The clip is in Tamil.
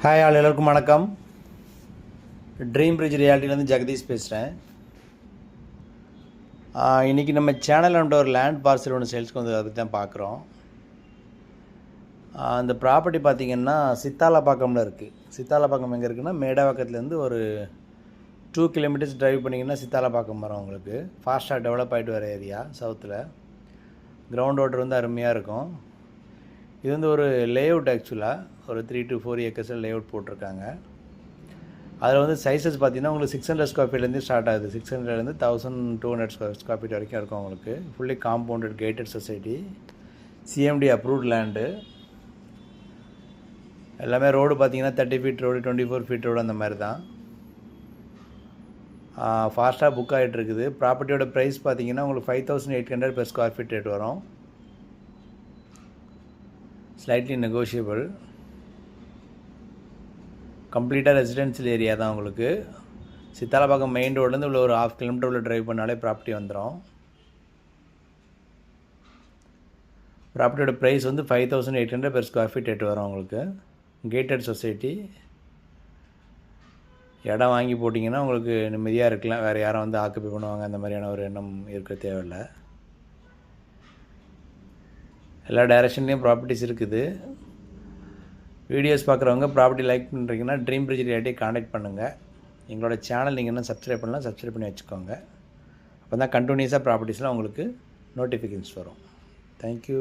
ஹாய் ஆல் எல்லோருக்கும் வணக்கம். ட்ரீம் பிரிட்ஜ் ரியாலிட்டிலேருந்து ஜெகதீஷ் பேசுகிறேன். இன்றைக்கி நம்ம சேனலில் வந்துட்டு ஒரு லேண்ட் பார்சல் ஒன்று சேல்ஸ்க்கு வந்து அதை தான் பார்க்குறோம். அந்த ப்ராப்பர்ட்டி பார்த்திங்கன்னா சித்தாலப்பாக்கமில் இருக்குது. சித்தாலப்பாக்கம் எங்கே இருக்குன்னா மேடவாக்கத்துலேருந்து ஒரு 2 கிலோமீட்டர்ஸ் ட்ரைவ் பண்ணிங்கன்னா சித்தாலப்பாக்கம் வரும். உங்களுக்கு ஃபாஸ்ட்டாக டெவலப் ஆகிட்டு வர ஏரியா. சவுத்தில் கிரவுண்ட் வாட்டர் வந்து அருமையாக இருக்கும். இது வந்து ஒரு லேஅவுட், ஆக்சுவலாக ஒரு 3 to 4 ஏக்கர்ஸில் லேஅவுட் போட்டிருக்காங்க. அதில் வந்து சைஸஸ் பார்த்திங்கன்னா உங்களுக்கு 600 ஸ்கொயர் ஃபீட்லேருந்து ஸ்டார்ட் ஆகுது. 600லேருந்து 1200 ஸ்கொயர் ஃபீட் வரைக்கும் இருக்கும் உங்களுக்கு. Fully compounded gated society, CMD approved land. எல்லாமே ரோடு பார்த்திங்கன்னா 30 ஃபீட் ரோடு, 24 ஃபீட் ரோடு அந்த மாதிரி தான். ஃபாஸ்ட்டாக புக் ஆகிட்டு இருக்குது. ப்ராப்பர்ட்டியோட ப்ரைஸ் பார்த்திங்கன்னா உங்களுக்கு 5800 per ஸ்கொயர் ஃபீட் ரேட் வரும். Slightly negotiable. கம்ப்ளீட்டாக ரெசிடென்ஷியல் ஏரியா தான் உங்களுக்கு. சித்தாலப்பாக்கம் மெயின் ரோட்லேருந்து உள்ள ஒரு 1/2 கிலோமீட்டர் உள்ள ட்ரைவ் பண்ணாலே ப்ராப்பர்ட்டி வந்துடும். ப்ராப்பர்ட்டியோட ப்ரைஸ் வந்து 5800 per ஸ்கொயர் ஃபீட் ரேட் வரும் உங்களுக்கு. Gated society. இடம் வாங்கி போட்டிங்கன்னா உங்களுக்கு நிம்மதியாக இருக்கலாம். வேறு யாரும் வந்து ஆக்குப்பை பண்ணுவாங்க அந்த மாதிரியான ஒரு எண்ணம் இருக்க தேவையில்லை. எல்லா டைரெக்ஷன்லேயும் ப்ராப்பர்ட்டிஸ் இருக்குது. வீடியோஸ் பார்க்குறவங்க ப்ராப்பர்ட்டி லைக் பண்ணுறீங்கன்னா ட்ரீம் பிரிட்ஜ் ரியாலிட்டியை காண்டாக்ட் பண்ணுங்கள். எங்களோட சேனல் நீங்கள் என்ன சப்ஸ்கிரைப் பண்ணலாம், சப்ஸ்கிரைப் பண்ணி வச்சுக்கோங்க. அப்போ தான் கண்டினியூஸாக ப்ராப்பர்ட்டிஸ்லாம் உங்களுக்கு நோட்டிஃபிகேஷன்ஸ் வரும். தேங்க்யூ.